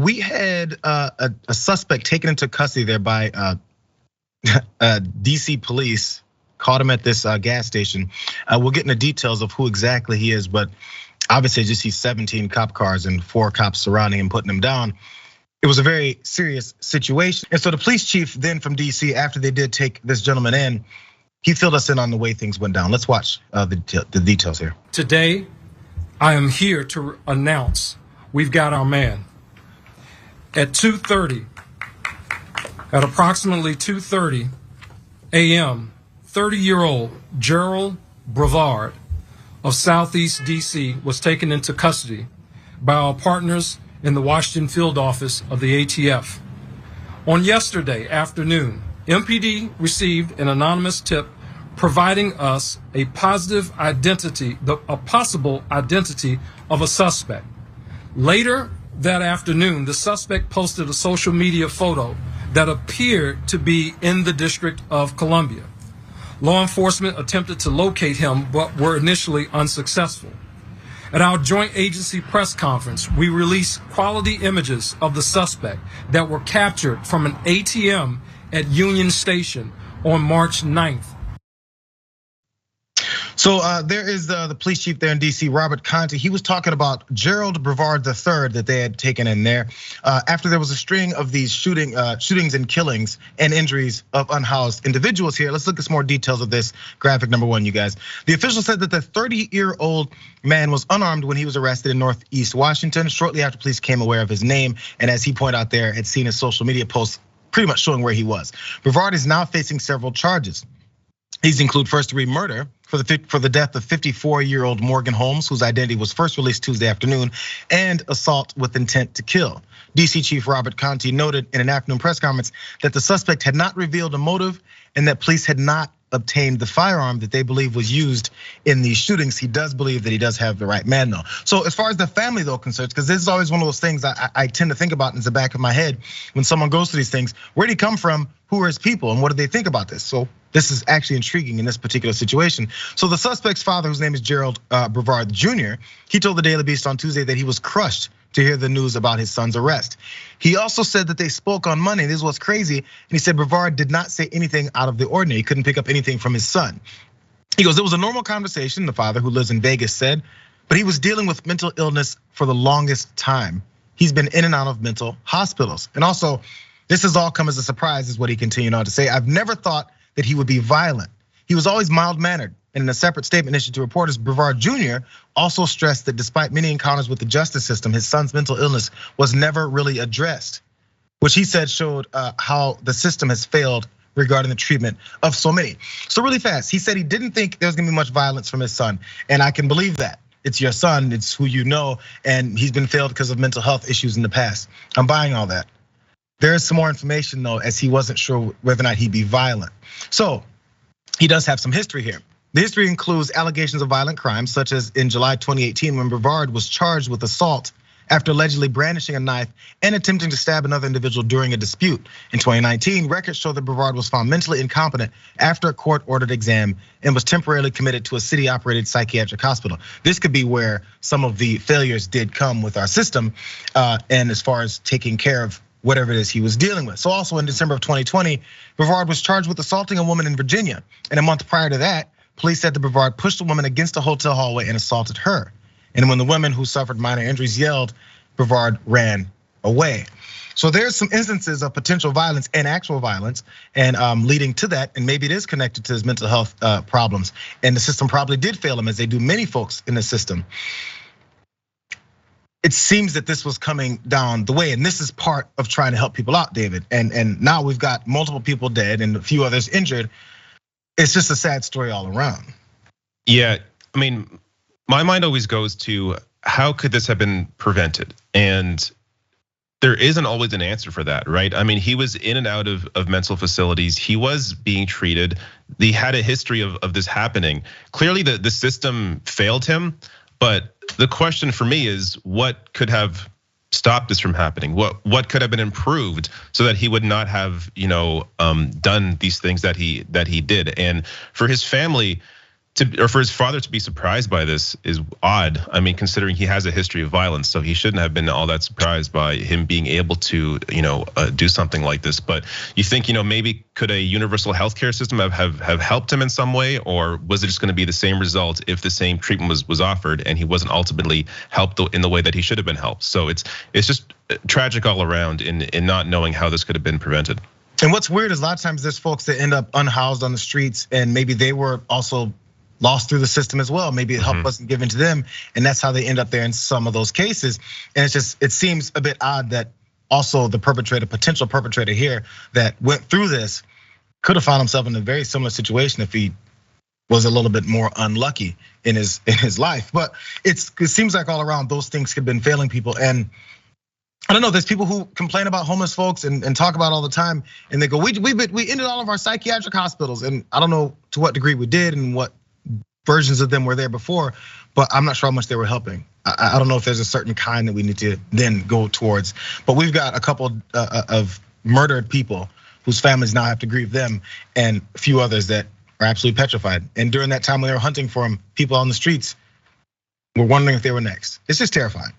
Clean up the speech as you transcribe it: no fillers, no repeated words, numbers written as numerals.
We had a suspect taken into custody there by DC police. Caught him at this gas station. We'll get into details of who exactly he is, but obviously I just see 17 cop cars and 4 cops surrounding him, putting him down. It was a very serious situation. And so the police chief then from DC, after they did take this gentleman in, he filled us in on the way things went down. Let's watch the details here. Today, I am here to announce we've got our man. At 2:30, at approximately 2:30 a.m., 30-year-old Gerald Brevard of Southeast DC was taken into custody by our partners in the Washington field office of the ATF. On yesterday afternoon, MPD received an anonymous tip providing us a possible identity of a suspect. Later that afternoon, the suspect posted a social media photo that appeared to be in the District of Columbia. Law enforcement attempted to locate him, but were initially unsuccessful. At our joint agency press conference, we released quality images of the suspect that were captured from an ATM at Union Station on March 9th. So there is the police chief there in DC, Robert Conte. He was talking about Gerald Brevard III that they had taken in there after there was a string of these shootings and killings and injuries of unhoused individuals here. Let's look at some more details of this graphic number 1, you guys. The official said that the 30-year-old man was unarmed when he was arrested in Northeast Washington shortly after police came aware of his name. And as he pointed out there, had seen his social media posts pretty much showing where he was. Brevard is now facing several charges. These include first-degree murder for the death of 54-year-old Morgan Holmes, whose identity was first released Tuesday afternoon, and assault with intent to kill. DC Chief Robert Conte noted in an afternoon press conference that the suspect had not revealed a motive and that police had not obtained the firearm that they believe was used in these shootings. He does believe that he does have the right man though. So as far as the family though concerns, because this is always one of those things I tend to think about in the back of my head when someone goes through these things. Where did he come from? Who are his people? And what do they think about this? So this is actually intriguing in this particular situation. So the suspect's father, whose name is Gerald Brevard Jr., he told the Daily Beast on Tuesday that he was crushed to hear the news about his son's arrest. He also said that they spoke on Monday. This was crazy. And he said Brevard did not say anything out of the ordinary. He couldn't pick up anything from his son. He goes, it was a normal conversation, the father who lives in Vegas said, but he was dealing with mental illness for the longest time. He's been in and out of mental hospitals. And also, this has all come as a surprise, is what he continued on to say. I've never thought that he would be violent. He was always mild-mannered. And in a separate statement issued to reporters, Brevard Jr. also stressed that despite many encounters with the justice system, his son's mental illness was never really addressed, which he said showed how the system has failed regarding the treatment of so many. So really fast, he said he didn't think there was gonna be much violence from his son. And I can believe that. It's your son, it's who you know, and he's been failed because of mental health issues in the past. I'm buying all that. There is some more information though, as he wasn't sure whether or not he'd be violent. So he does have some history here. The history includes allegations of violent crimes, such as in July 2018 when Brevard was charged with assault after allegedly brandishing a knife and attempting to stab another individual during a dispute. In 2019, records show that Brevard was found mentally incompetent after a court-ordered exam and was temporarily committed to a city-operated psychiatric hospital. This could be where some of the failures did come with our system, and as far as taking care of whatever it is he was dealing with. So also in December of 2020, Brevard was charged with assaulting a woman in Virginia. And a month prior to that, police said that Brevard pushed a woman against a hotel hallway and assaulted her. And when the women who suffered minor injuries yelled, Brevard ran away. So there's some instances of potential violence and actual violence, and leading to that, and maybe it is connected to his mental health problems. And the system probably did fail him, as they do many folks in the system. It seems that this was coming down the way, and this is part of trying to help people out, David. And now we've got multiple people dead and a few others injured. It's just a sad story all around. Yeah, I mean, my mind always goes to how could this have been prevented? And there isn't always an answer for that, right? I mean, he was in and out of mental facilities. He was being treated. He had a history of this happening. Clearly the system failed him, but the question for me is what could have stopped this from happening? What could have been improved so that he would not have, done these things that he did? And for his family, or for his father to be surprised by this is odd. I mean, considering he has a history of violence, so he shouldn't have been all that surprised by him being able to, do something like this. But you think, maybe could a universal healthcare system have helped him in some way, or was it just going to be the same result if the same treatment was offered and he wasn't ultimately helped in the way that he should have been helped? So it's just tragic all around in not knowing how this could have been prevented. And what's weird is a lot of times there's folks that end up unhoused on the streets, and maybe they were also lost through the system as well. Maybe help wasn't given to them, and that's how they end up there in some of those cases. And it seems a bit odd that also the potential perpetrator here that went through this could have found himself in a very similar situation if he was a little bit more unlucky in his life. But it seems like all around those things could have been failing people. And I don't know, there's people who complain about homeless folks and talk about it all the time, and they go, we ended all of our psychiatric hospitals. And I don't know to what degree we did and what versions of them were there before, but I'm not sure how much they were helping. I don't know if there's a certain kind that we need to then go towards. But we've got a couple of murdered people whose families now have to grieve them, and a few others that are absolutely petrified. And during that time when they were hunting for them, people on the streets were wondering if they were next. It's just terrifying.